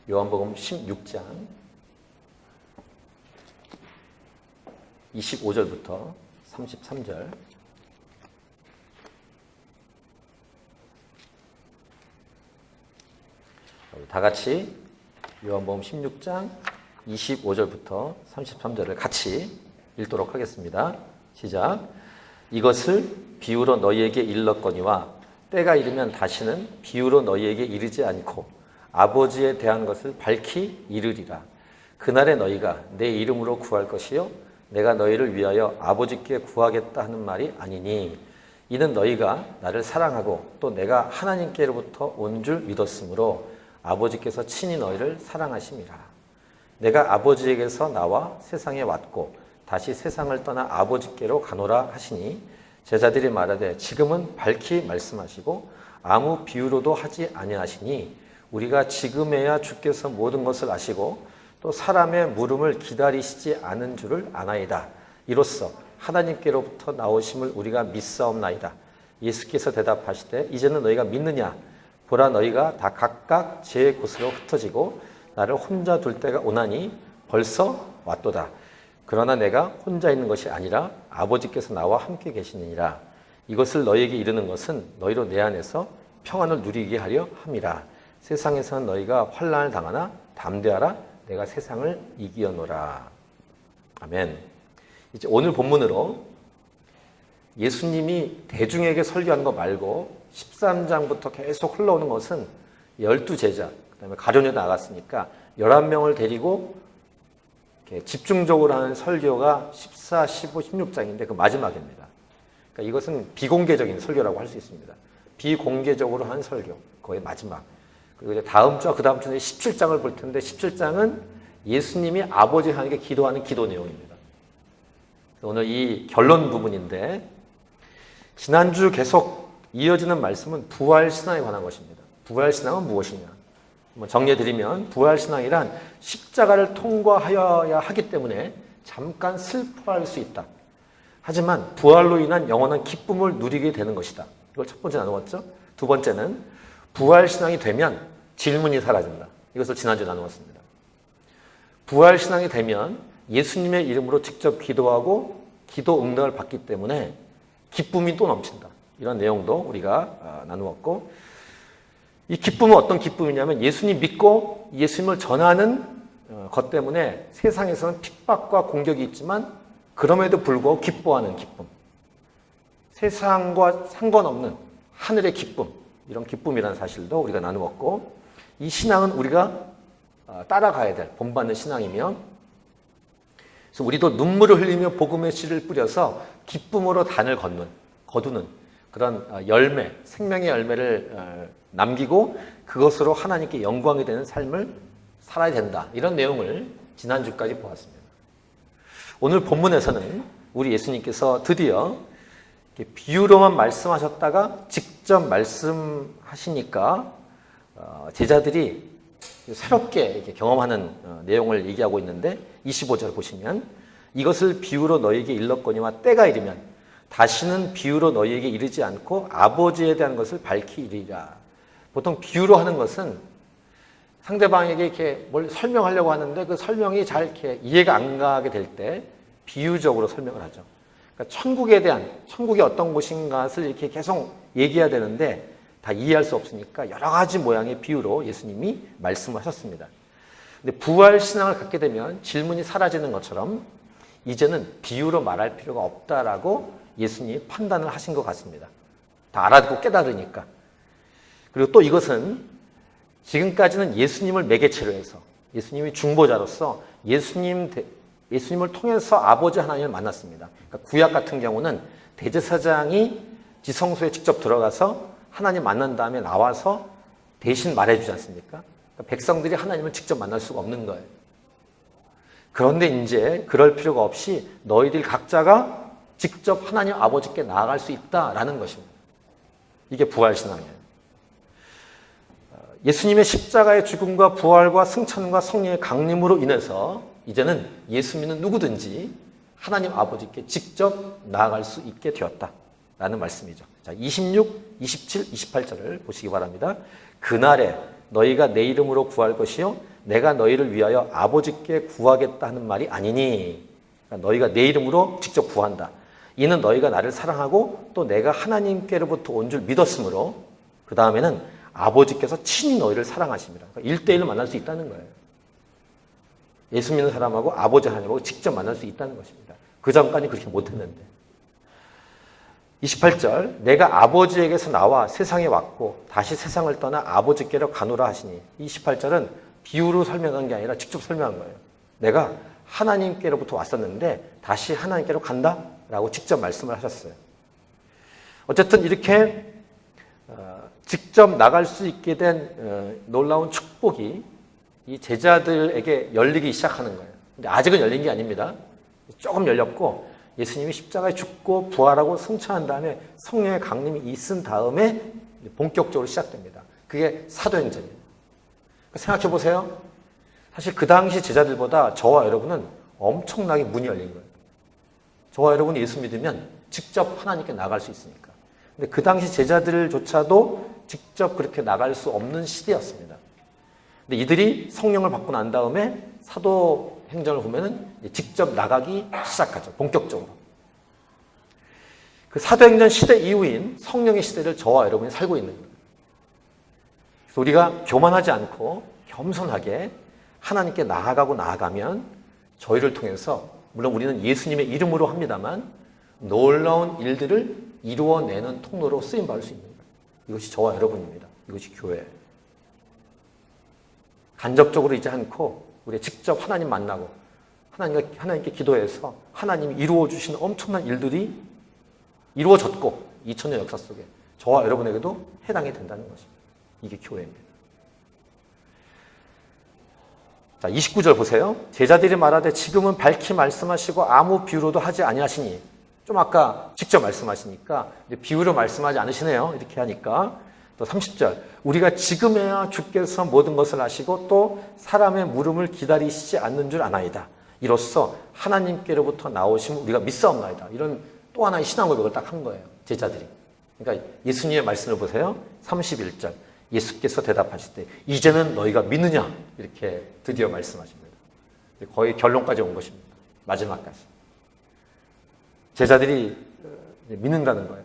요한복음 16장 25절부터 33절. 다 같이 요한복음 16장 25절부터 33절을 같이 읽도록 하겠습니다. 시작. 이것을 비유로 너희에게 일렀거니와 때가 이르면 다시는 비유로 너희에게 이르지 않고 아버지에 대한 것을 밝히 이르리라. 그날에 너희가 내 이름으로 구할 것이요 내가 너희를 위하여 아버지께 구하겠다 하는 말이 아니니 이는 너희가 나를 사랑하고 또 내가 하나님께로부터 온 줄 믿었으므로 아버지께서 친히 너희를 사랑하심이라. 내가 아버지에게서 나와 세상에 왔고 다시 세상을 떠나 아버지께로 가노라 하시니 제자들이 말하되 지금은 밝히 말씀하시고 아무 비유로도 하지 아니하시니 우리가 지금에야 주께서 모든 것을 아시고 또 사람의 물음을 기다리시지 않은 줄을 아나이다. 이로써 하나님께로부터 나오심을 우리가 믿사옵나이다. 예수께서 대답하시되 이제는 너희가 믿느냐? 보라 너희가 다 각각 제 곳으로 흩어지고 나를 혼자 둘 때가 오나니 벌써 왔도다. 그러나 내가 혼자 있는 것이 아니라 아버지께서 나와 함께 계시느니라. 이것을 너희에게 이르는 것은 너희로 내 안에서 평안을 누리게 하려 함이라. 세상에서는 너희가 환난을 당하나 담대하라. 내가 세상을 이기었노라. 아멘. 이제 오늘 본문으로 예수님이 대중에게 설교하는 거 말고 13장부터 계속 흘러오는 것은 12제자, 그 다음에 가룟유다 나갔으니까 11명을 데리고 이렇게 집중적으로 하는 설교가 14, 15, 16장인데 그 마지막입니다. 그러니까 이것은 비공개적인 설교라고 할 수 있습니다. 비공개적으로 한 설교, 거의 마지막. 그리고 이제 다음 주와 그 다음 주에 17장을 볼 텐데 17장은 예수님이 아버지 하나님께 기도하는 기도 내용입니다. 오늘 이 결론 부분인데 지난주 계속 이어지는 말씀은 부활신앙에 관한 것입니다. 부활신앙은 무엇이냐? 정리해드리면 부활신앙이란 십자가를 통과하여야 하기 때문에 잠깐 슬퍼할 수 있다. 하지만 부활로 인한 영원한 기쁨을 누리게 되는 것이다. 이걸 첫 번째 나누었죠. 두 번째는 부활신앙이 되면 질문이 사라진다. 이것을 지난주에 나누었습니다. 부활신앙이 되면 예수님의 이름으로 직접 기도하고 기도 응답을 받기 때문에 기쁨이 또 넘친다. 이런 내용도 우리가 나누었고 이 기쁨은 어떤 기쁨이냐면 예수님 믿고 예수님을 전하는 것 때문에 세상에서는 핍박과 공격이 있지만 그럼에도 불구하고 기뻐하는 기쁨. 세상과 상관없는 하늘의 기쁨. 이런 기쁨이라는 사실도 우리가 나누었고 이 신앙은 우리가 따라가야 될 본받는 신앙이며 그래서 우리도 눈물을 흘리며 복음의 씨를 뿌려서 기쁨으로 단을 거두는 그런 열매, 생명의 열매를 남기고 그것으로 하나님께 영광이 되는 삶을 살아야 된다. 이런 내용을 지난주까지 보았습니다. 오늘 본문에서는 우리 예수님께서 드디어 비유로만 말씀하셨다가 직접 말씀하시니까 제자들이 새롭게 이렇게 경험하는 내용을 얘기하고 있는데 25절 보시면 이것을 비유로 너희에게 일렀거니와 때가 이르면 다시는 비유로 너희에게 이르지 않고 아버지에 대한 것을 밝히 이르리라. 보통 비유로 하는 것은 상대방에게 이렇게 뭘 설명하려고 하는데 그 설명이 잘 이렇게 이해가 안 가게 될 때 비유적으로 설명을 하죠. 그러니까 천국이 어떤 곳인가를 이렇게 계속 얘기해야 되는데 다 이해할 수 없으니까 여러 가지 모양의 비유로 예수님이 말씀하셨습니다. 근데 부활 신앙을 갖게 되면 질문이 사라지는 것처럼 이제는 비유로 말할 필요가 없다라고 예수님이 판단을 하신 것 같습니다. 다 알아듣고 깨달으니까. 그리고 또 이것은 지금까지는 예수님을 매개체로 해서 예수님이 중보자로서 예수님을 통해서 아버지 하나님을 만났습니다. 그러니까 구약 같은 경우는 대제사장이 지성소에 직접 들어가서 하나님 만난 다음에 나와서 대신 말해주지 않습니까? 그러니까 백성들이 하나님을 직접 만날 수가 없는 거예요. 그런데 이제 그럴 필요가 없이 너희들 각자가 직접 하나님 아버지께 나아갈 수 있다라는 것입니다. 이게 부활신앙이에요. 예수님의 십자가의 죽음과 부활과 승천과 성령의 강림으로 인해서 이제는 예수 믿는 누구든지 하나님 아버지께 직접 나아갈 수 있게 되었다라는 말씀이죠. 자, 26, 27, 28절을 보시기 바랍니다. 그날에 너희가 내 이름으로 구할 것이요 내가 너희를 위하여 아버지께 구하겠다 하는 말이 아니니. 그러니까 너희가 내 이름으로 직접 구한다. 이는 너희가 나를 사랑하고 또 내가 하나님께로부터 온 줄 믿었으므로 그 다음에는 아버지께서 친히 너희를 사랑하심이라. 그러니까 1대1로 만날 수 있다는 거예요. 예수 믿는 사람하고 아버지 하나님하고 직접 만날 수 있다는 것입니다. 그 전까지 그렇게 못했는데. 28절 내가 아버지에게서 나와 세상에 왔고 다시 세상을 떠나 아버지께로 가노라 하시니. 28절은 비유로 설명한 게 아니라 직접 설명한 거예요. 내가 하나님께로부터 왔었는데 다시 하나님께로 간다 라고 직접 말씀을 하셨어요. 어쨌든 이렇게 직접 나갈 수 있게 된 놀라운 축복이 이 제자들에게 열리기 시작하는 거예요. 근데 아직은 열린 게 아닙니다. 조금 열렸고 예수님이 십자가에 죽고 부활하고 승천한 다음에 성령의 강림이 있은 다음에 본격적으로 시작됩니다. 그게 사도행전이에요. 생각해 보세요. 사실 그 당시 제자들보다 저와 여러분은 엄청나게 문이 열린 거예요. 저와 여러분이 예수 믿으면 직접 하나님께 나갈 수 있으니까. 근데 그 당시 제자들조차도 직접 그렇게 나갈 수 없는 시대였습니다. 근데 이들이 성령을 받고 난 다음에 사도행전을 보면은 직접 나가기 시작하죠. 본격적으로. 그 사도행전 시대 이후인 성령의 시대를 저와 여러분이 살고 있는 거예요. 그래서 우리가 교만하지 않고 겸손하게 하나님께 나아가면 저희를 통해서 물론 우리는 예수님의 이름으로 합니다만 놀라운 일들을 이루어내는 통로로 쓰임받을 수 있는 거예요. 이것이 저와 여러분입니다. 이것이 교회예요. 간접적으로 있지 않고 우리가 직접 하나님 만나고 하나님께 기도해서 하나님이 이루어주신 엄청난 일들이 이루어졌고 2000년 역사 속에 저와 여러분에게도 해당이 된다는 것입니다. 이게 교회입니다. 자, 29절 보세요. 제자들이 말하되 지금은 밝히 말씀하시고 아무 비유로도 하지 아니하시니. 좀 아까 직접 말씀하시니까 이제 비유로 말씀하지 않으시네요. 이렇게 하니까. 또 30절. 우리가 지금에야 주께서 모든 것을 아시고 또 사람의 물음을 기다리시지 않는 줄 아나이다. 이로써 하나님께로부터 나오심을 우리가 믿사옵나이다. 이런 또 하나의 신앙 고백을 딱 한 거예요. 제자들이. 그러니까 예수님의 말씀을 보세요. 31절. 예수께서 대답하실 때 이제는 너희가 믿느냐? 이렇게 드디어 말씀하십니다. 거의 결론까지 온 것입니다. 마지막까지. 제자들이 믿는다는 거예요.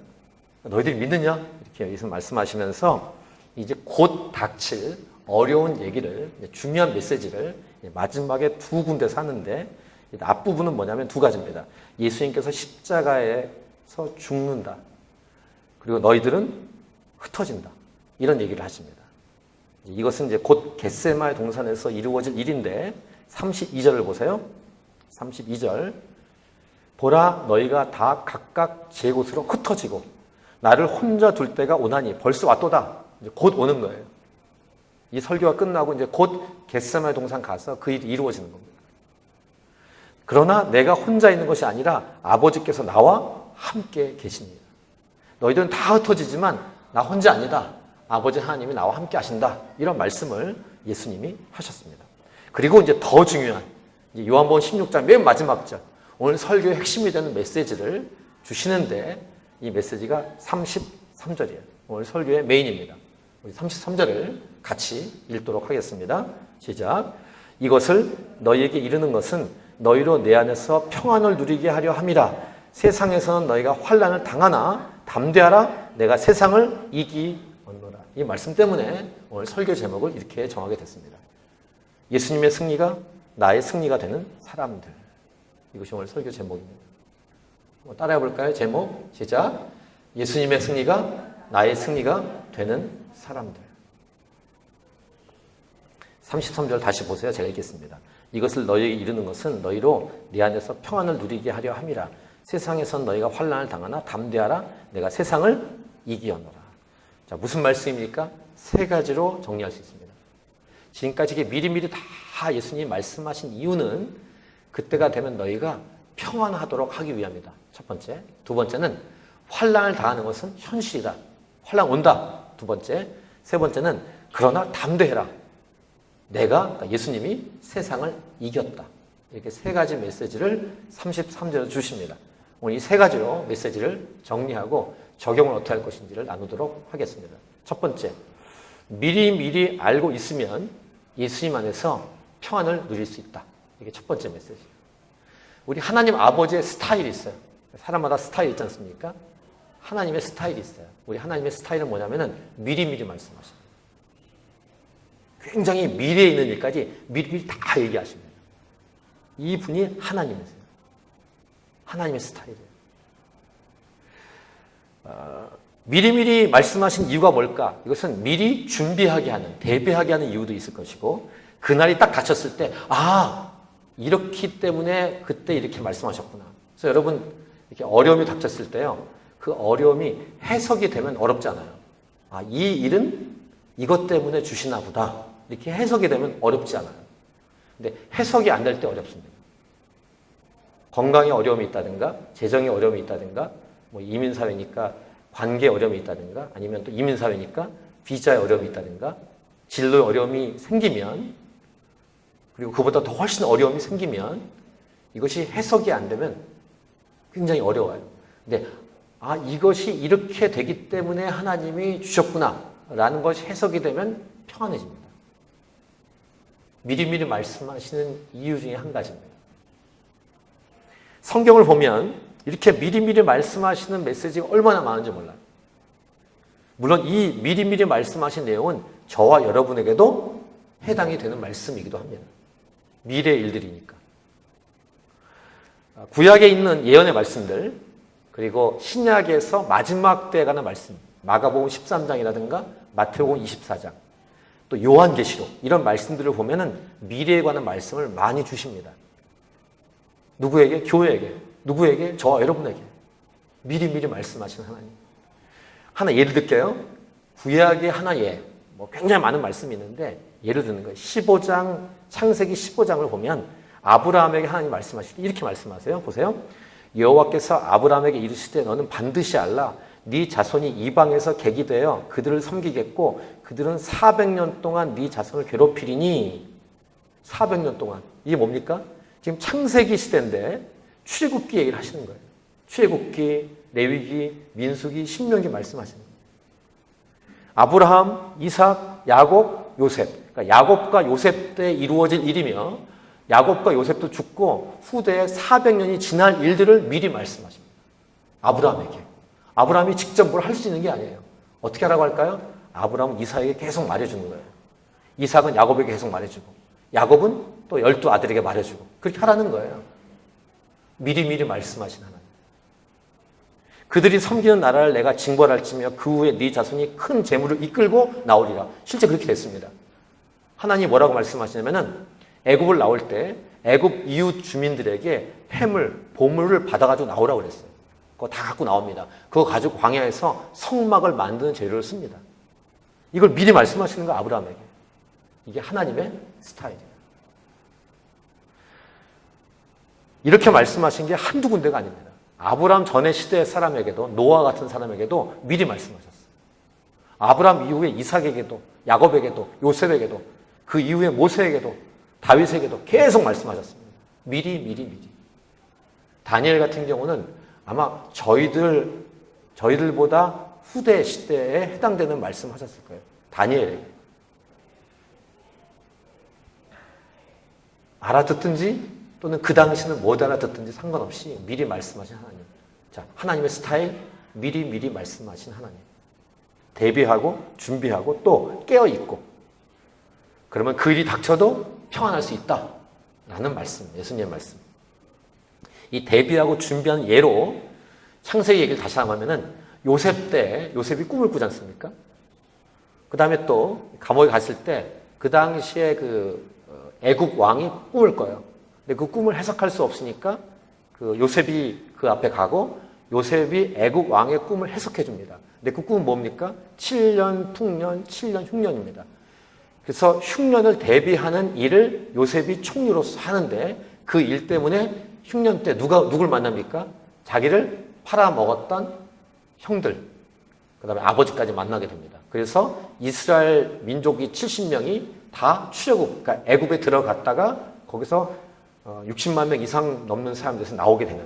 너희들이 믿느냐? 이렇게 예수 말씀하시면서 이제 곧 닥칠 어려운 얘기를, 중요한 메시지를 마지막에 두 군데서 하는데 앞부분은 뭐냐면 두 가지입니다. 예수님께서 십자가에서 죽는다. 그리고 너희들은 흩어진다. 이런 얘기를 하십니다. 이것은 이제 곧 겟세마의 동산에서 이루어질 일인데 32절을 보세요. 32절. 보라 너희가 다 각각 제 곳으로 흩어지고 나를 혼자 둘 때가 오나니 벌써 왔도다. 이제 곧 오는 거예요. 이 설교가 끝나고 이제 곧 겟세마의 동산 가서 그 일이 이루어지는 겁니다. 그러나 내가 혼자 있는 것이 아니라 아버지께서 나와 함께 계십니다. 너희들은 다 흩어지지만 나 혼자 아니다. 아버지 하나님이 나와 함께 하신다. 이런 말씀을 예수님이 하셨습니다. 그리고 이제 더 중요한 요한복음 16장 맨 마지막 절. 오늘 설교의 핵심이 되는 메시지를 주시는데 이 메시지가 33절이에요. 오늘 설교의 메인입니다. 우리 33절을 같이 읽도록 하겠습니다. 시작. 이것을 너희에게 이르는 것은 너희로 내 안에서 평안을 누리게 하려 함이라. 세상에서는 너희가 환난을 당하나 담대하라. 내가 세상을 이기었노라. 이 말씀 때문에 오늘 설교 제목을 이렇게 정하게 됐습니다. 예수님의 승리가 나의 승리가 되는 사람들. 이것이 오늘 설교 제목입니다. 따라해 볼까요? 제목 시작. 예수님의 승리가 나의 승리가 되는 사람들. 33절 다시 보세요. 제가 읽겠습니다. 이것을 너희에게 이르는 것은 너희로 네 안에서 평안을 누리게 하려 함이라. 세상에선 너희가 환난을 당하나 담대하라. 내가 세상을 이기었노라. 자, 무슨 말씀입니까? 세 가지로 정리할 수 있습니다. 지금까지 이게 미리미리 다 예수님이 말씀하신 이유는 그때가 되면 너희가 평안하도록 하기 위함이다. 첫 번째. 두 번째는 환난을 당하는 것은 현실이다. 환난 온다. 두 번째. 세 번째는 그러나 담대해라. 내가, 그러니까 예수님이 세상을 이겼다. 이렇게 세 가지 메시지를 33절에 주십니다. 오늘 이 세 가지로 메시지를 정리하고 적용을 어떻게 할 것인지를 나누도록 하겠습니다. 첫 번째, 미리미리 알고 있으면 예수님 안에서 평안을 누릴 수 있다. 이게 첫 번째 메시지예요. 우리 하나님 아버지의 스타일이 있어요. 사람마다 스타일 있지 않습니까? 하나님의 스타일이 있어요. 우리 하나님의 스타일은 뭐냐면은 미리미리 말씀하십니다. 굉장히 미래에 있는 일까지 미리미리 다 얘기하십니다. 이분이 하나님이세요. 하나님의 스타일이에요. 미리미리 말씀하신 이유가 뭘까? 이것은 미리 준비하게 하는, 대비하게 하는 이유도 있을 것이고, 그날이 딱 닥쳤을 때, 이렇기 때문에 그때 이렇게 말씀하셨구나. 그래서 여러분, 이렇게 어려움이 닥쳤을 때요, 그 어려움이 해석이 되면 어렵잖아요. 이 일은 이것 때문에 주시나 보다. 이렇게 해석이 되면 어렵지 않아요. 근데 해석이 안 될 때 어렵습니다. 건강에 어려움이 있다든가, 재정에 어려움이 있다든가, 뭐 이민사회니까 관계에 어려움이 있다든가, 아니면 또 이민사회니까 비자에 어려움이 있다든가, 진로에 어려움이 생기면, 그리고 그보다 더 훨씬 어려움이 생기면 이것이 해석이 안 되면 굉장히 어려워요. 근데 이것이 이렇게 되기 때문에 하나님이 주셨구나 라는 것이 해석이 되면 평안해집니다. 미리미리 말씀하시는 이유 중에 한 가지입니다. 성경을 보면 이렇게 미리미리 말씀하시는 메시지가 얼마나 많은지 몰라요. 물론 이 미리미리 말씀하신 내용은 저와 여러분에게도 해당이 되는 말씀이기도 합니다. 미래의 일들이니까. 구약에 있는 예언의 말씀들, 그리고 신약에서 마지막 때에 관한 말씀, 마가복음 13장이라든가 마태복음 24장, 또 요한계시록, 이런 말씀들을 보면은 미래에 관한 말씀을 많이 주십니다. 누구에게? 교회에게. 누구에게? 저와 여러분에게. 미리미리 말씀하시는 하나님. 하나 예를 들게요. 구약의 하나 굉장히 많은 말씀이 있는데, 예를 드는 거예요. 15장, 창세기 15장을 보면 아브라함에게 하나님 말씀하실 때 이렇게 말씀하세요. 보세요. 여호와께서 아브라함에게 이르시되 너는 반드시 알라. 네 자손이 이방에서 객이 되어 그들을 섬기겠고 그들은 400년 동안 네 자손을 괴롭히리니. 400년 동안. 이게 뭡니까? 지금 창세기 시대인데 출애굽기 얘기를 하시는 거예요. 출애굽기, 레위기, 민수기, 신명기 말씀하시는 거예요. 아브라함, 이삭, 야곱, 요셉. 그러니까 야곱과 요셉 때 이루어질 일이며 야곱과 요셉도 죽고 후대에 400년이 지날 일들을 미리 말씀하십니다. 아브라함에게. 아브라함이 직접 뭘 할 수 있는 게 아니에요. 어떻게 하라고 할까요? 아브라함은 이삭에게 계속 말해주는 거예요. 이삭은 야곱에게 계속 말해주고 야곱은 또 12아들에게 말해주고 그렇게 하라는 거예요. 미리미리 말씀하신 하나님. 그들이 섬기는 나라를 내가 징벌할지며 그 후에 네 자손이 큰 재물을 이끌고 나오리라. 실제 그렇게 됐습니다. 하나님이 뭐라고 말씀하시냐면은 애굽을 나올 때 애굽 이웃 주민들에게 폐물, 보물을 받아가지고 나오라고 그랬어요. 그거 다 갖고 나옵니다. 그거 가지고 광야에서 성막을 만드는 재료를 씁니다. 이걸 미리 말씀하시는 거 아브라함에게. 이게 하나님의 스타일이에요. 이렇게 말씀하신 게 한두 군데가 아닙니다. 아브라함 전의 시대의 사람에게도 노아 같은 사람에게도 미리 말씀하셨어요. 아브라함 이후에 이삭에게도 야곱에게도 요셉에게도 그 이후에 모세에게도 다윗에게도 계속 말씀하셨습니다. 미리. 다니엘 같은 경우는 아마 저희들보다 후대 시대에 해당되는 말씀하셨을 거예요. 다니엘에게. 알아듣든지 또는 그 당시는 못 알아듣든지 상관없이 미리 말씀하신 하나님. 자, 하나님의 스타일, 미리 말씀하신 하나님. 대비하고 준비하고 또 깨어있고 그러면 그 일이 닥쳐도 평안할 수 있다라는 말씀, 예수님의 말씀. 이 대비하고 준비한 예로 창세기 얘기를 다시 하면은 요셉 때 요셉이 꿈을 꾸지 않습니까? 그 다음에 또 감옥에 갔을 때 그 당시에 그 애굽 왕이 꿈을 꿔요. 근데 그 꿈을 해석할 수 없으니까 그 요셉이 그 앞에 가고 요셉이 애굽 왕의 꿈을 해석해 줍니다. 근데 그 꿈은 뭡니까? 7년 풍년, 7년 흉년입니다. 그래서 흉년을 대비하는 일을 요셉이 총리로서 하는데 그 일 때문에 흉년 때 누굴 만납니까? 자기를 팔아먹었던 형들, 그 다음에 아버지까지 만나게 됩니다. 그래서 이스라엘 민족이 70명이 다 출애굽, 그러니까 애굽에 들어갔다가 거기서 60만 명 이상 넘는 사람들에서 나오게 되는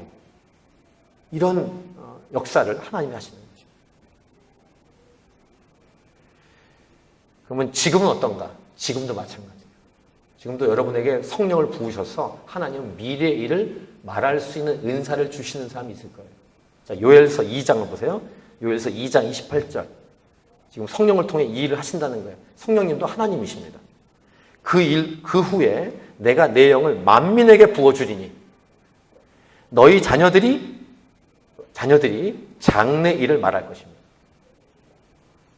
이런 역사를 하나님이 하시는 거죠. 그러면 지금은 어떤가? 지금도 마찬가지예요. 지금도 여러분에게 성령을 부으셔서 하나님은 미래의 일을 말할 수 있는 은사를 주시는 사람이 있을 거예요. 자, 요엘서 2장을 보세요. 요엘서 2장 28절. 지금 성령을 통해 이 일을 하신다는 거예요. 성령님도 하나님이십니다. 그 후에 내가 내 영을 만민에게 부어주리니 너희 자녀들이 장래 일을 말할 것입니다.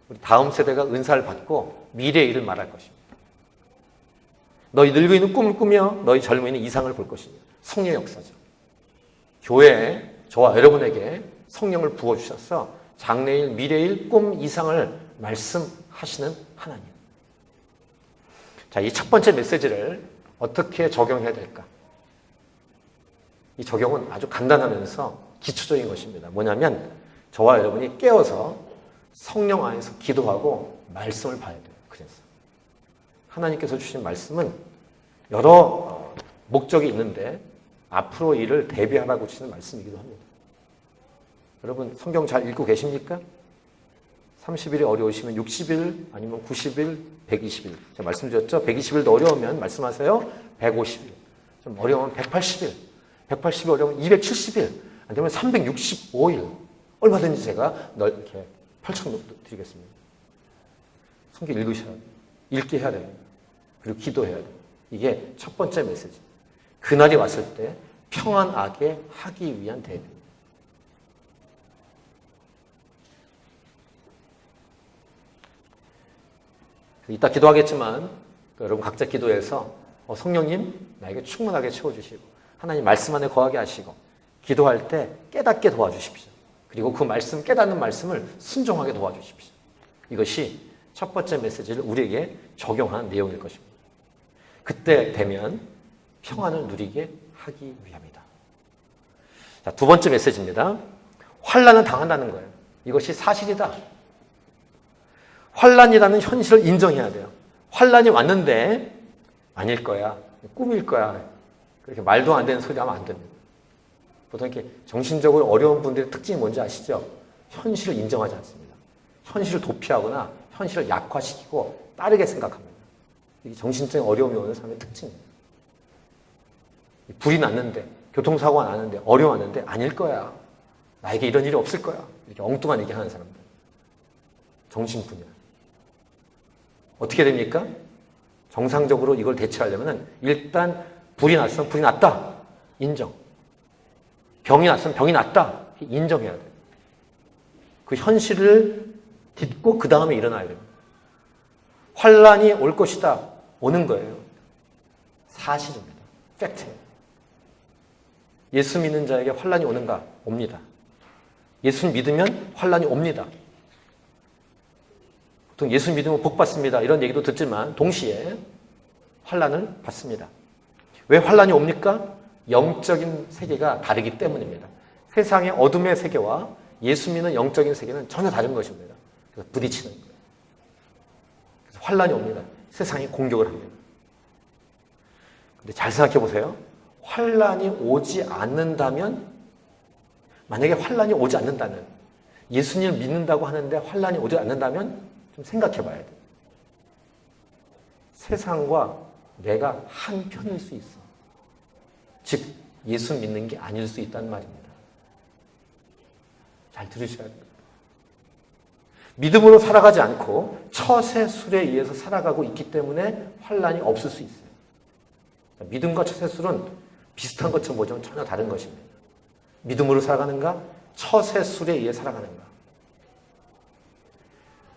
우리 다음 세대가 은사를 받고 미래의 일을 말할 것입니다. 너희 늙은이는 꿈을 꾸며 너희 젊은이는 이상을 볼 것입니다. 성령의 역사죠. 교회에 저와 여러분에게 성령을 부어주셔서 장래일, 미래일, 꿈, 이상을 말씀하시는 하나님. 자, 이 첫 번째 메시지를 어떻게 적용해야 될까? 이 적용은 아주 간단하면서 기초적인 것입니다. 뭐냐면 저와 여러분이 깨어서 성령 안에서 기도하고 말씀을 봐야 돼요. 그래서 하나님께서 주신 말씀은 여러 목적이 있는데 앞으로 일을 대비하라고 주시는 말씀이기도 합니다. 여러분 성경 잘 읽고 계십니까? 30일이 어려우시면 60일 아니면 90일, 120일. 제가 말씀드렸죠? 120일도 어려우면 말씀하세요. 150일. 좀 어려우면 180일. 180일 어려우면 270일. 아니면 365일. 얼마든지 제가 이렇게 펼쳐드리겠습니다. 성경 읽으셔야 돼요. 읽게 해야 돼요. 그리고 기도해야 돼요. 이게 첫 번째 메시지. 그날이 왔을 때 평안하게 하기 위한 대비입니다. 이따 기도하겠지만 여러분 각자 기도해서 성령님 나에게 충분하게 채워주시고 하나님 말씀 안에 거하게 하시고 기도할 때 깨닫게 도와주십시오. 그리고 그 말씀 깨닫는 말씀을 순종하게 도와주십시오. 이것이 첫 번째 메시지를 우리에게 적용하는 내용일 것입니다. 그때 되면 평안을 누리게 하기 위함이다. 자, 두 번째 메시지입니다. 환난은 당한다는 거예요. 이것이 사실이다. 환난이라는 현실을 인정해야 돼요. 환난이 왔는데 아닐 거야, 꿈일 거야, 그렇게 말도 안 되는 소리 하면 안 됩니다. 보통 이렇게 정신적으로 어려운 분들의 특징이 뭔지 아시죠? 현실을 인정하지 않습니다. 현실을 도피하거나 현실을 약화시키고 빠르게 생각합니다. 이게 정신적인 어려움이 오는 사람의 특징입니다. 불이 났는데, 교통사고가 나는데, 어려움 왔는데 아닐 거야. 나에게 이런 일이 없을 거야. 이렇게 엉뚱한 얘기하는 사람들. 정신분열. 어떻게 됩니까? 정상적으로 이걸 대처하려면 일단 불이 났으면 불이 났다. 인정. 병이 났으면 병이 났다. 인정해야 돼요. 그 현실을 딛고 그 다음에 일어나야 돼요. 환란이 올 것이다. 오는 거예요. 사실입니다. 팩트예요. 예수 믿는 자에게 환란이 오는가? 옵니다. 예수 믿으면 환란이 옵니다. 보통 예수 믿으면 복 받습니다. 이런 얘기도 듣지만 동시에 환란을 받습니다. 왜 환란이 옵니까? 영적인 세계가 다르기 때문입니다. 세상의 어둠의 세계와 예수 믿는 영적인 세계는 전혀 다른 것입니다. 그래서 부딪히는 거예요. 그래서 환란이 옵니다. 세상이 공격을 합니다. 근데 잘 생각해 보세요. 환란이 오지 않는다면, 만약에 환란이 오지 않는다면, 예수님을 믿는다고 하는데 환란이 오지 않는다면 좀 생각해 봐야 돼요. 세상과 내가 한 편일 수 있어. 즉 예수 믿는 게 아닐 수 있다는 말입니다. 잘 들으셔야 돼요. 믿음으로 살아가지 않고 처세술에 의해서 살아가고 있기 때문에 환란이 없을 수 있어요. 믿음과 처세술은 비슷한 것처럼 보지만 전혀 다른 것입니다. 믿음으로 살아가는가? 처세술에 의해 살아가는가?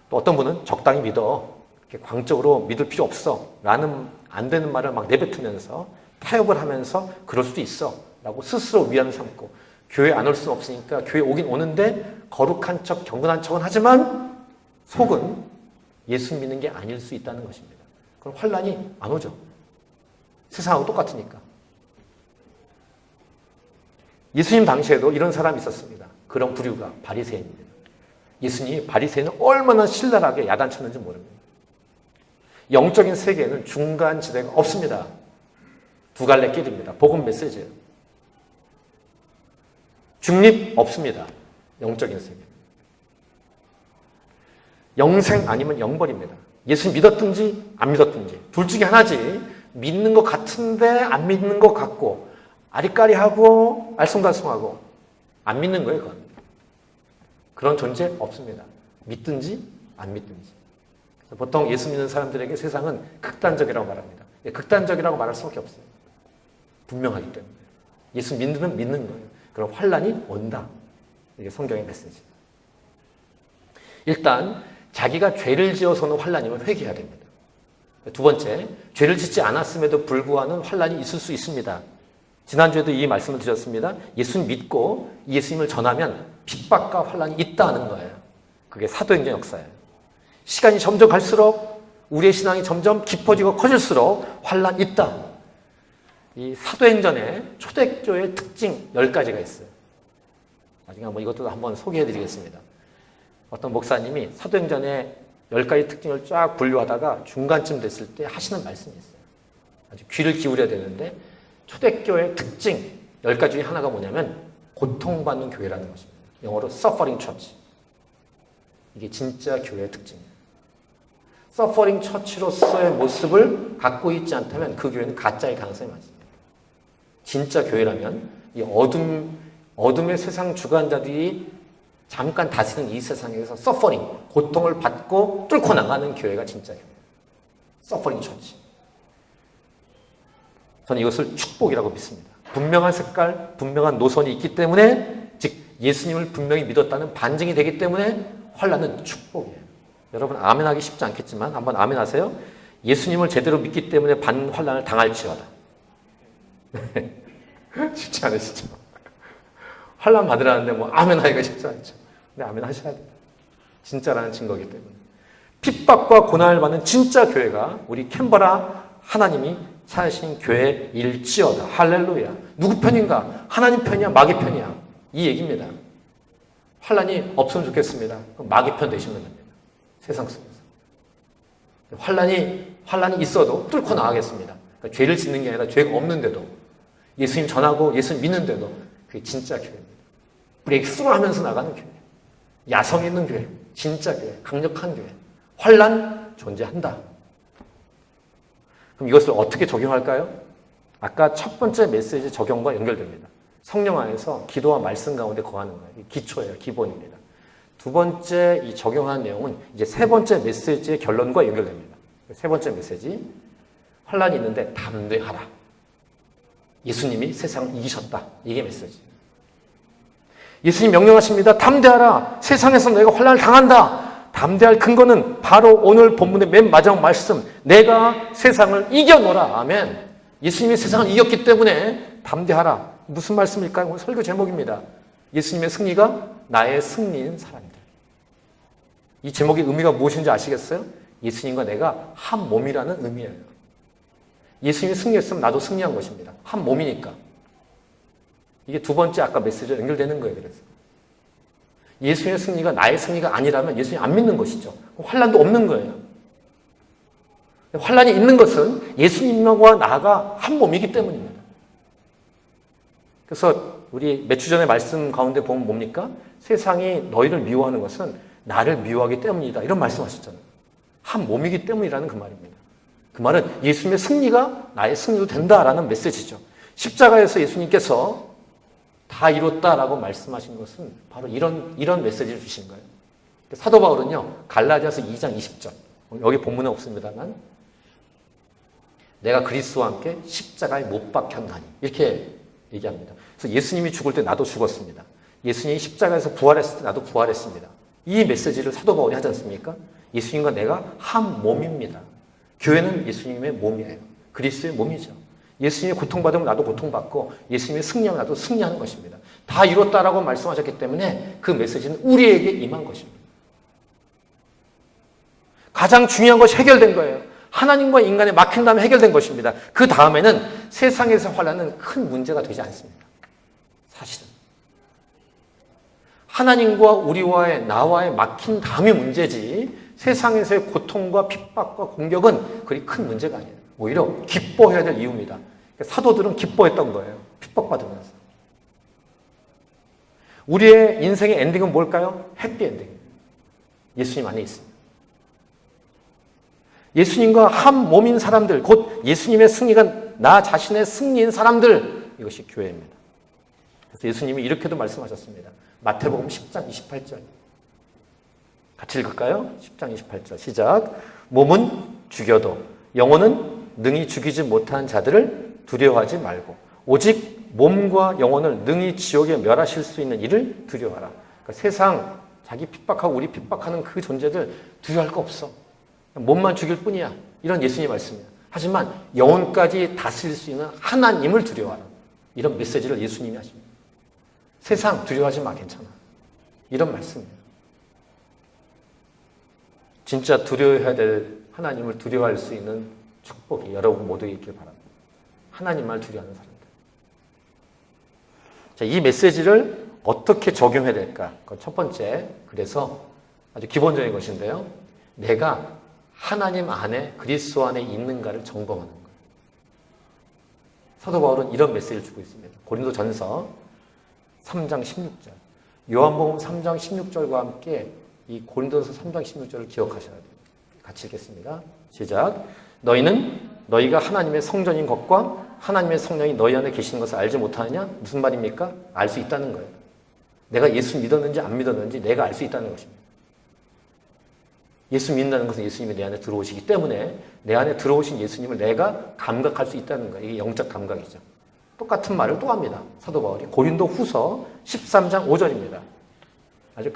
또 어떤 분은 적당히 믿어. 이렇게 광적으로 믿을 필요 없어. 라는 안 되는 말을 막 내뱉으면서 타협을 하면서 그럴 수도 있어. 라고 스스로 위안을 삼고 교회 안 올 수는 없으니까 교회 오긴 오는데 거룩한 척, 경건한 척은 하지만 속은 예수 믿는 게 아닐 수 있다는 것입니다. 그럼 환란이 안 오죠. 세상하고 똑같으니까. 예수님 당시에도 이런 사람이 있었습니다. 그런 부류가 바리새인입니다. 예수님이 바리새인을 얼마나 신랄하게 야단쳤는지 모릅니다. 영적인 세계에는 중간 지대가 없습니다. 두 갈래 길입니다. 복음 메시지예요. 중립 없습니다. 영적인 세계. 영생 아니면 영벌입니다. 예수 믿었든지 안 믿었든지 둘 중에 하나지. 믿는 것 같은데 안 믿는 것 같고 아리까리하고 알쏭달쏭하고 안 믿는 거예요. 그건. 그런 존재 없습니다. 믿든지 안 믿든지. 보통 예수 믿는 사람들에게 세상은 극단적이라고 말합니다. 극단적이라고 말할 수밖에 없어요. 분명하기 때문에. 예수 믿는 거예요. 그럼 환란이 온다. 이게 성경의 메시지. 일단 자기가 죄를 지어서는 환란이면 회개해야 됩니다. 두 번째, 죄를 짓지 않았음에도 불구하는 환란이 있을 수 있습니다. 지난주에도 이 말씀을 드렸습니다. 예수님 믿고 예수님을 전하면 핍박과 환란이 있다는 거예요. 그게 사도행전 역사예요. 시간이 점점 갈수록 우리의 신앙이 점점 깊어지고 커질수록 환란이 있다. 이 사도행전에 초대교회의 특징 10가지가 있어요. 나중에 이것도 한번 소개해 드리겠습니다. 어떤 목사님이 사도행전의 10가지 특징을 쫙 분류하다가 중간쯤 됐을 때 하시는 말씀이 있어요. 아주 귀를 기울여야 되는데 초대교회의 특징 10가지 중에 하나가 뭐냐면 고통받는 교회라는 것입니다. 영어로 suffering church. 이게 진짜 교회의 특징이에요. 서퍼링 처치로서의 모습을 갖고 있지 않다면 그 교회는 가짜의 가능성이 많습니다. 진짜 교회라면 이 어둠의 세상 주관자들이 잠깐 다스리는 이 세상에서 서퍼링, 고통을 받고 뚫고 나가는 교회가 진짜 교회예요. 서퍼링 처치. 저는 이것을 축복이라고 믿습니다. 분명한 색깔, 분명한 노선이 있기 때문에, 즉 예수님을 분명히 믿었다는 반증이 되기 때문에 환란은 축복이에요. 여러분 아멘하기 쉽지 않겠지만 한번 아멘하세요. 예수님을 제대로 믿기 때문에 환란을 당할지어다. 쉽지 않으시죠? 환란 받으라는데 뭐 아멘하기가 쉽지 않죠. 근데 아멘하셔야 돼요. 진짜라는 증거이기 때문에. 핍박과 고난을 받는 진짜 교회가 우리 캔버라 하나님이 찾으신 교회일지어다. 할렐루야. 누구 편인가? 하나님 편이야? 마귀 편이야? 이 얘기입니다. 환란이 없으면 좋겠습니다. 그럼 마귀 편 되시면 됩니다. 세상 속에서. 환란이 있어도 뚫고 나가겠습니다. 그러니까 죄를 짓는 게 아니라 죄가 없는데도 예수님 전하고 예수님 믿는데도 그게 진짜 교회입니다. 브레이크스루 하면서 나가는 교회. 야성 있는 교회. 진짜 교회. 강력한 교회. 환란 존재한다. 그럼 이것을 어떻게 적용할까요? 아까 첫 번째 메시지 적용과 연결됩니다. 성령 안에서 기도와 말씀 가운데 거하는 거예요. 기초예요. 기본입니다. 두 번째 이 적용한 내용은 이제 세 번째 메시지의 결론과 연결됩니다. 세 번째 메시지. 환란이 있는데 담대하라. 예수님이 세상을 이기셨다. 이게 메시지. 예수님 명령하십니다. 담대하라. 세상에서 너희가 환란을 당한다. 담대할 근거는 바로 오늘 본문의 맨 마지막 말씀. 내가 세상을 이겨노라. 아멘. 예수님이 세상을 이겼기 때문에 담대하라. 무슨 말씀일까요? 오늘 설교 제목입니다. 예수님의 승리가 나의 승리인 사람들. 이 제목의 의미가 무엇인지 아시겠어요? 예수님과 내가 한 몸이라는 의미예요. 예수님이 승리했으면 나도 승리한 것입니다. 한 몸이니까. 이게 두 번째 아까 메시지와 연결되는 거예요. 그래서 예수님의 승리가 나의 승리가 아니라면 예수님 안 믿는 것이죠. 환란도 없는 거예요. 환란이 있는 것은 예수님과 나가 한 몸이기 때문입니다. 그래서 우리 몇 주 전에 말씀 가운데 보면 뭡니까? 세상이 너희를 미워하는 것은 나를 미워하기 때문이다. 이런 말씀하셨잖아요. 한 몸이기 때문이라는 그 말입니다. 그 말은 예수님의 승리가 나의 승리도 된다라는 메시지죠. 십자가에서 예수님께서 다 이뤘다라고 말씀하신 것은 바로 이런 메시지를 주신 거예요. 사도 바울은요, 갈라디아서 2장 20절. 여기 본문에 없습니다만, 내가 그리스도와 함께 십자가에 못 박혔나니. 이렇게 얘기합니다. 그래서 예수님이 죽을 때 나도 죽었습니다. 예수님이 십자가에서 부활했을 때 나도 부활했습니다. 이 메시지를 사도 바울이 하지 않습니까? 예수님과 내가 한 몸입니다. 교회는 예수님의 몸이에요. 그리스도의 몸이죠. 예수님이 고통받으면 나도 고통받고 예수님이 승리하면 나도 승리하는 것입니다. 다 이뤘다라고 말씀하셨기 때문에 그 메시지는 우리에게 임한 것입니다. 가장 중요한 것이 해결된 거예요. 하나님과 인간의 막힌 다음에 해결된 것입니다. 그 다음에는 세상에서 환란은 큰 문제가 되지 않습니다. 사실은. 하나님과 우리와의 나와의 막힌 다음이 문제지 세상에서의 고통과 핍박과 공격은 그리 큰 문제가 아니에요. 오히려 기뻐해야 될 이유입니다. 사도들은 기뻐했던 거예요. 핍박받으면서. 우리의 인생의 엔딩은 뭘까요? 해피엔딩. 예수님 안에 있습니다. 예수님과 한 몸인 사람들, 곧 예수님의 승리가 나 자신의 승리인 사람들, 이것이 교회입니다. 그래서 예수님이 이렇게도 말씀하셨습니다. 마태복음 10장 28절. 같이 읽을까요? 10장 28절 시작. 몸은 죽여도 영혼은 능히 죽이지 못한 자들을 두려워하지 말고 오직 몸과 영혼을 능히 지옥에 멸하실 수 있는 이를 두려워하라. 그러니까 세상 자기 핍박하고 우리 핍박하는 그 존재들 두려워할 거 없어. 몸만 죽일 뿐이야. 이런 예수님 말씀이야. 하지만 영혼까지 다스릴 수 있는 하나님을 두려워하라. 이런 메시지를 예수님이 하십니다. 세상 두려워하지 마, 괜찮아. 이런 말씀이에요. 진짜 두려워해야 될 하나님을 두려워할 수 있는 축복이 여러분 모두에게 있길 바랍니다. 하나님만 두려워하는 사람들. 자, 이 메시지를 어떻게 적용해야 될까? 첫 번째, 그래서 아주 기본적인 것인데요. 내가 하나님 안에 그리스도 안에 있는가를 점검하는 거예요. 사도 바울은 이런 메시지를 주고 있습니다. 고린도전서 3장 16절. 요한복음 3장 16절과 함께 이 고린도서 3장 16절을 기억하셔야 돼요. 같이 읽겠습니다. 시작. 너희는 너희가 하나님의 성전인 것과 하나님의 성령이 너희 안에 계시는 것을 알지 못하느냐? 무슨 말입니까? 알 수 있다는 거예요. 내가 예수 믿었는지 안 믿었는지 내가 알 수 있다는 것입니다. 예수 믿는다는 것은 예수님이 내 안에 들어오시기 때문에 내 안에 들어오신 예수님을 내가 감각할 수 있다는 거예요. 이게 영적 감각이죠. 똑같은 말을 또 합니다. 사도 바울이 고린도 후서 13장 5절입니다. 아주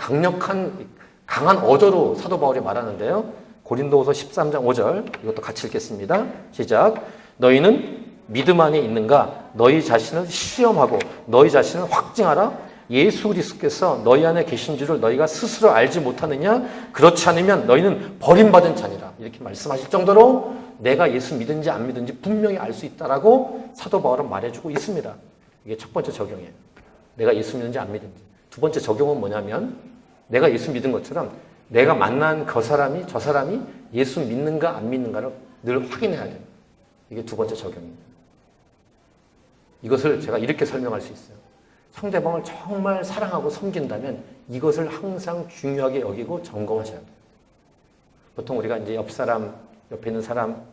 강한 어조로 사도 바울이 말하는데요. 고린도후서 13장 5절 이것도 같이 읽겠습니다. 시작. 너희는 믿음 안에 있는가? 너희 자신을 시험하고 너희 자신을 확증하라. 예수 그리스도께서 너희 안에 계신 줄을 너희가 스스로 알지 못하느냐? 그렇지 않으면 너희는 버림받은 자니라. 이렇게 말씀하실 정도로 내가 예수 믿은지 안 믿은지 분명히 알 수 있다라고 사도 바울은 말해주고 있습니다. 이게 첫 번째 적용이에요. 내가 예수 믿는지 안 믿은지. 두 번째 적용은 뭐냐면 내가 예수 믿은 것처럼 내가 만난 저 사람이 예수 믿는가 안 믿는가를 늘 확인해야 돼요. 이게 두 번째 적용입니다. 이것을 제가 이렇게 설명할 수 있어요. 상대방을 정말 사랑하고 섬긴다면 이것을 항상 중요하게 여기고 점검하셔야 돼요. 보통 우리가 이제 옆에 있는 사람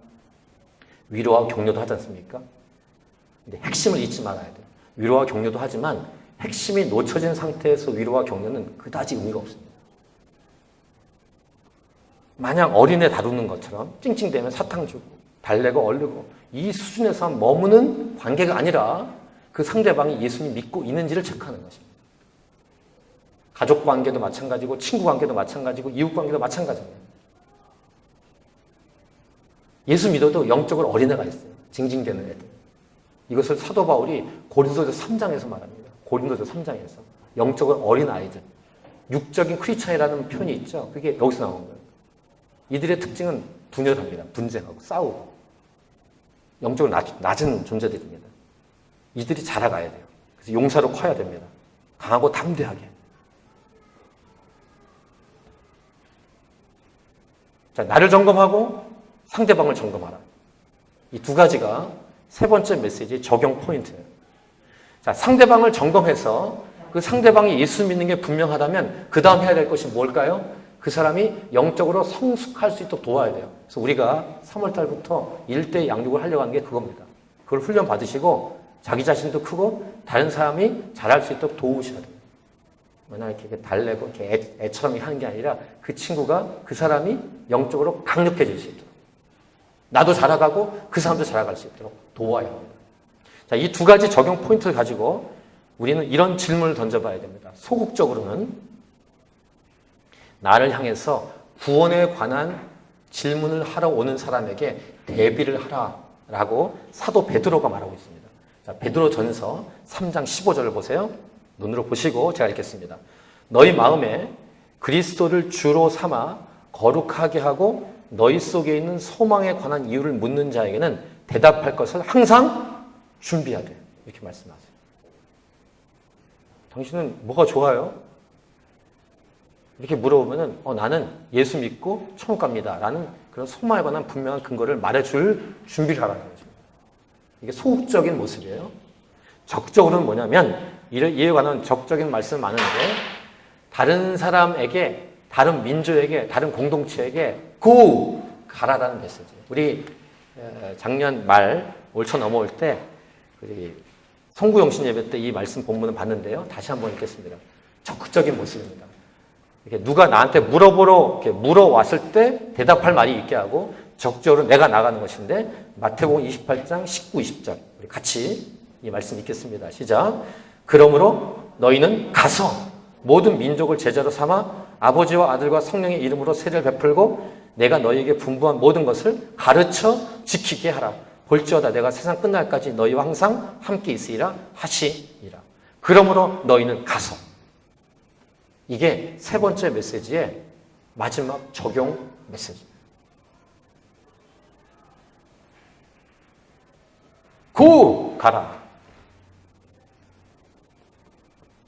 위로와 격려도 하지 않습니까? 근데 핵심을 잊지 말아야 돼요. 위로와 격려도 하지만 핵심이 놓쳐진 상태에서 위로와 격려는 그다지 의미가 없습니다. 마냥 어린애 다루는 것처럼 찡찡대면 사탕 주고 달래고 얼르고 이 수준에서 머무는 관계가 아니라 그 상대방이 예수님 믿고 있는지를 체크하는 것입니다. 가족 관계도 마찬가지고 친구 관계도 마찬가지고 이웃 관계도 마찬가지입니다. 예수 믿어도 영적으로 어린애가 있어요. 징징대는 애들. 이것을 사도 바울이 고린도서 3장에서 말합니다. 고린도서 3장에서 영적으로 어린 아이들, 육적인 크리스찬이라는 표현이 있죠. 그게 여기서 나온 거예요. 이들의 특징은 분열합니다. 분쟁하고 싸우고 영적으로 낮은 존재들입니다. 이들이 자라가야 돼요. 그래서 용사로 커야 됩니다. 강하고 담대하게. 자, 나를 점검하고 상대방을 점검하라. 이 두 가지가 세 번째 메시지의 적용 포인트예요. 자, 상대방을 점검해서 그 상대방이 예수 믿는 게 분명하다면 그 다음 해야 될 것이 뭘까요? 그 사람이 영적으로 성숙할 수 있도록 도와야 돼요. 그래서 우리가 3월 달부터 1대 양육을 하려고 하는 게 그겁니다. 그걸 훈련 받으시고 자기 자신도 크고 다른 사람이 잘할 수 있도록 도우셔야 돼요. 맨날 이렇게 달래고 이렇게 애처럼 하는 게 아니라 그 친구가 그 사람이 영적으로 강력해질 수 있도록 나도 자라가고 그 사람도 자라갈 수 있도록 도와야 합니다. 자, 이 두 가지 적용 포인트를 가지고 우리는 이런 질문을 던져봐야 됩니다. 소극적으로는 나를 향해서 구원에 관한 질문을 하러 오는 사람에게 대비를 하라라고 사도 베드로가 말하고 있습니다. 자, 베드로 전서 3장 15절을 보세요. 눈으로 보시고 제가 읽겠습니다. 너희 마음에 그리스도를 주로 삼아 거룩하게 하고 너희 속에 있는 소망에 관한 이유를 묻는 자에게는 대답할 것을 항상 준비하되 이렇게 말씀하세요. 당신은 뭐가 좋아요? 이렇게 물어보면은 나는 예수 믿고 천국 갑니다 라는 그런 소망에 관한 분명한 근거를 말해줄 준비를 하라는 거죠. 이게 소극적인 모습이에요. 적극적으로는 뭐냐면 이에 관한 적극적인 말씀이 많은데 다른 사람에게, 다른 민족에게, 다른 공동체에게 그 가라라는 메시지. 우리 작년 말 올 초 넘어올 때 우리 송구영신 예배 때 이 말씀 본문을 봤는데요. 다시 한번 읽겠습니다. 적극적인 모습입니다. 이렇게 누가 나한테 이렇게 물어왔을 때 대답할 말이 있게 하고 적극적으로 내가 나가는 것인데 마태복음 28장 19, 20절 우리 같이 이 말씀 읽겠습니다. 시작. 그러므로 너희는 가서 모든 민족을 제자로 삼아 아버지와 아들과 성령의 이름으로 세례를 베풀고 내가 너희에게 분부한 모든 것을 가르쳐 지키게 하라. 볼지어다 내가 세상 끝날까지 너희와 항상 함께 있으리라 하시니라. 그러므로 너희는 가서. 이게 세 번째 메시지의 마지막 적용 메시지. 고! 가라.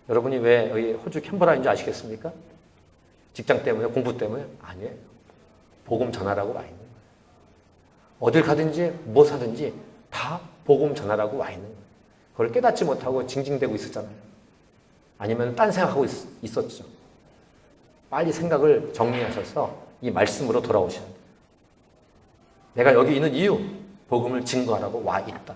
여러분이 왜 여기 호주 캔버라인지 아시겠습니까? 직장 때문에, 공부 때문에? 아니에요. 복음 전하라고 와 있는 거예요. 어딜 가든지 무엇 하든지 다 복음 전하라고 와 있는 거예요. 그걸 깨닫지 못하고 징징대고 있었잖아요. 아니면 딴 생각하고 있었죠. 빨리 생각을 정리하셔서 이 말씀으로 돌아오셔야 돼요. 내가 여기 있는 이유, 복음을 증거하라고 와 있다.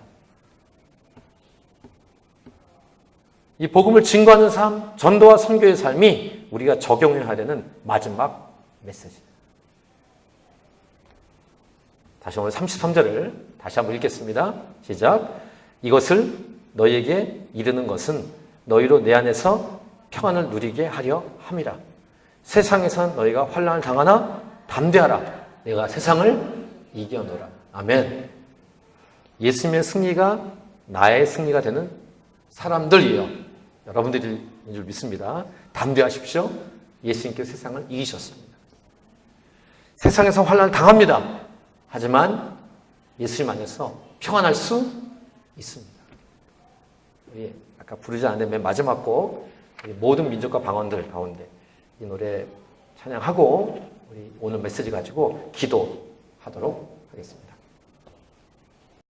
이 복음을 증거하는 삶, 전도와 선교의 삶이 우리가 적용해야 되는 마지막 메시지. 다시 오늘 33절을 다시 한번 읽겠습니다. 시작. 이것을 너희에게 이르는 것은 너희로 내 안에서 평안을 누리게 하려 함이라. 세상에선 너희가 환난을 당하나 담대하라. 내가 세상을 이겨노라. 아멘. 예수님의 승리가 나의 승리가 되는 사람들이에요. 여러분들인 줄 믿습니다. 담대하십시오. 예수님께서 세상을 이기셨습니다. 세상에서 환난을 당합니다. 하지만 예수님 안에서 평안할 수 있습니다. 우리 아까 부르지 않았는데 맨 마지막 곡 모든 민족과 방언들 가운데 이 노래 찬양하고 우리 오늘 메시지 가지고 기도하도록 하겠습니다.